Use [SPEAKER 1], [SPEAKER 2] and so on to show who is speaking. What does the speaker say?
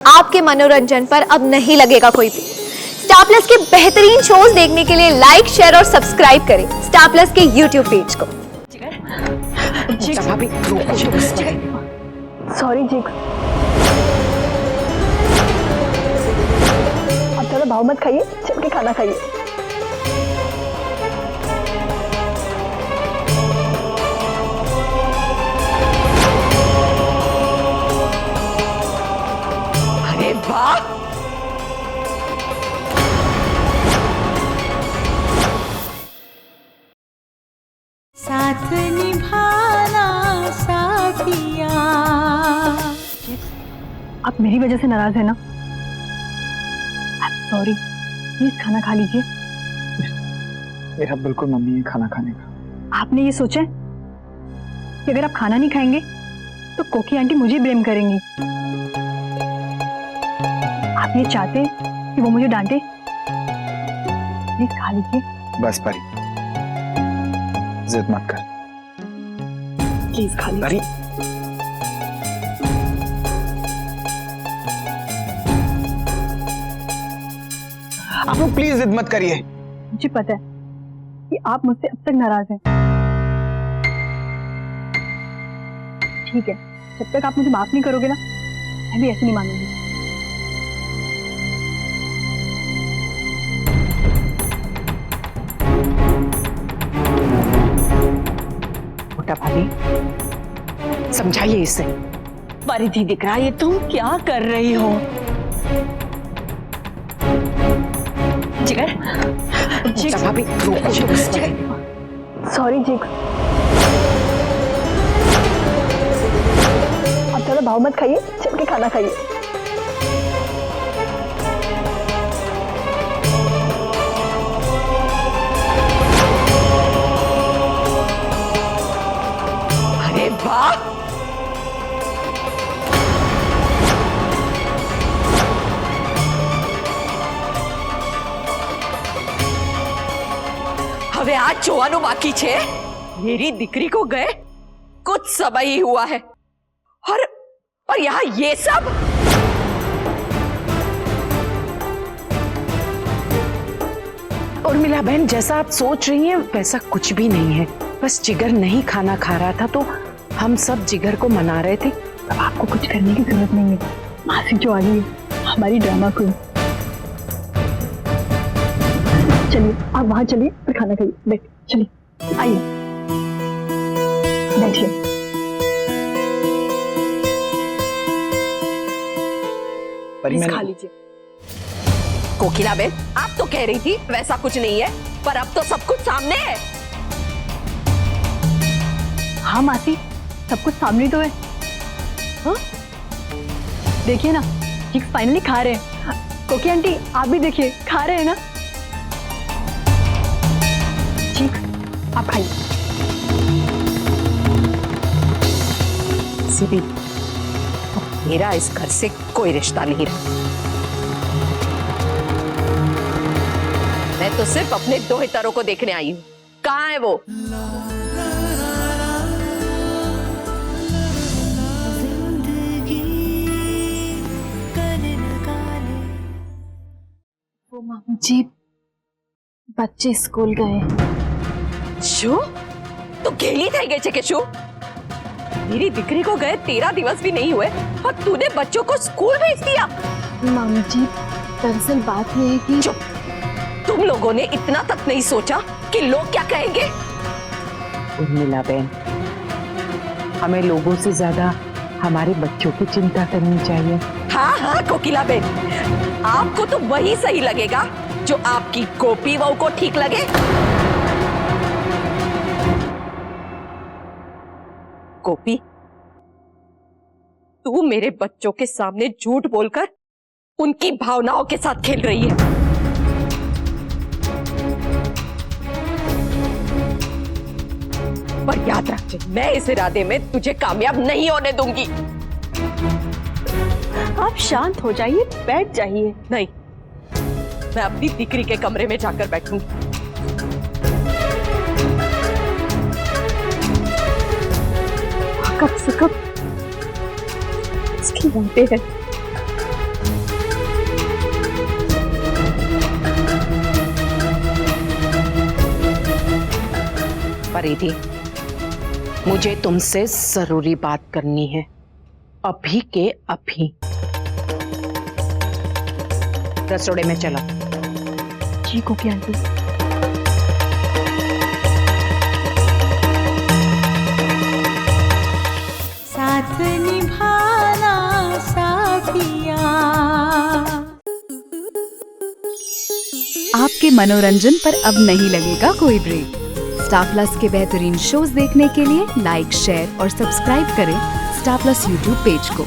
[SPEAKER 1] आपके मनोरंजन पर अब नहीं लगेगा कोई भी। स्टार प्लस के बेहतरीन शोज देखने के लिए लाइक, शेयर और सब्सक्राइब करें स्टार प्लस के यूट्यूब पेज को।
[SPEAKER 2] सॉरी जी, अब थोड़ा भाव मत खाइए, चल के खाना खाइए।
[SPEAKER 3] अरे वाह,
[SPEAKER 4] साथ निभाना साथिया।
[SPEAKER 2] आप मेरी वजह से नाराज है ना? सॉरी, प्लीज खाना खा लीजिए।
[SPEAKER 5] मेरा बिल्कुल मन नहीं है खाना खाने का।
[SPEAKER 2] आपने ये सोचा है कि अगर आप खाना नहीं खाएंगे तो कोकी आंटी मुझे ब्लेम करेंगी? आप ये चाहते हैं कि वो मुझे डांटे? प्लीज खा लीजिए।
[SPEAKER 5] बस परी, जिद मत कर।
[SPEAKER 2] प्लीज खा लीजिए।
[SPEAKER 5] परी, आप लोग प्लीज जिद मत करिए।
[SPEAKER 2] मुझे पता है कि आप मुझसे अब तक नाराज हैं। ठीक है, जब तक आप मुझे माफ नहीं करोगे ना, मैं भी ऐसे नहीं मानूंगी।
[SPEAKER 3] मोटा भाभी, समझाइए इसे। परिधि दिख रहा है, ये तुम क्या कर रही हो? जिगर, मोटा भाभी,
[SPEAKER 2] सॉरी जी, अब थोड़ा भाव मत खाइए, चल के खाना खाइए।
[SPEAKER 3] अरे वाह, હવે આ જોવાનું બાકી છે। मेरी દીકરી को गए कुछ समय ही हुआ है और यहाँ ये सब। उर्मिला बहन, जैसा आप सोच रही हैं वैसा कुछ भी नहीं है। बस जिगर नहीं खाना खा रहा था तो हम सब जिगर को मना रहे थे।
[SPEAKER 2] अब आपको कुछ करने की जरूरत नहीं है। मासी जो आ गई है, हमारी ड्रामा क्वीन। चलिए, आप वहां चलिए और खाना खाइए। बैठ, चलिए, आइए, बैठिए।
[SPEAKER 5] परी,
[SPEAKER 2] खा लीजिए।
[SPEAKER 3] कोकिला बहन, आप तो कह रही थी वैसा कुछ नहीं है, पर अब तो सब कुछ सामने है।
[SPEAKER 2] हाँ मासी, सब कुछ सामने तो है। हाँ? देखिए ना, चिक्स फाइनली खा रहे हैं। कोकी आंटी, आप भी देखिए, खा रहे हैं ना? चिक्स, आप खाइए।
[SPEAKER 3] सीधी, मेरा इस घर से कोई रिश्ता नहीं रहा। मैं तो सिर्फ अपने दो हितरों को देखने आई हूँ। कहाँ है वो?
[SPEAKER 1] वो मामू जी, बच्चे स्कूल गए।
[SPEAKER 3] શું? तो गेली થઈ गई છે કે શું? मेरी दिकरी को गए 13 दिवस भी नहीं हुए और तूने बच्चों को स्कूल भेज दिया।
[SPEAKER 1] मामू जी, दरअसल बात यह है कि
[SPEAKER 3] चुप, तुम लोगों ने इतना तक नहीं सोचा कि लोग क्या कहेंगे?
[SPEAKER 6] उर्मिला बहन, हमें लोगों से ज्यादा हमारे बच्चों की चिंता करनी चाहिए।
[SPEAKER 3] हाँ हाँ कोकिला बहन, आपको तो वही सही लगेगा जो आपकी गोपी बहू को ठीक लगे। गोपी, तू मेरे बच्चों के सामने झूठ बोलकर उनकी भावनाओं के साथ खेल रही है। पर याद रख, मैं इस इरादे में तुझे कामयाब नहीं होने दूंगी।
[SPEAKER 2] आप शांत हो जाइए, बैठ जाइए।
[SPEAKER 3] नहीं, मैं अपनी दिकरी के कमरे में जाकर बैठूंगी।
[SPEAKER 2] कब से कब इसकी बातें हैं।
[SPEAKER 6] परिधि, मुझे तुमसे जरूरी बात करनी है, अभी के अभी। रसोड़े में चलो।
[SPEAKER 2] जी कोकी आंटी।
[SPEAKER 4] साथ निभाना साथिया।
[SPEAKER 7] आपके मनोरंजन पर अब नहीं लगेगा कोई ब्रेक। स्टार प्लस के बेहतरीन शोज देखने के लिए लाइक, शेयर और सब्सक्राइब करें स्टार प्लस यूट्यूब पेज को।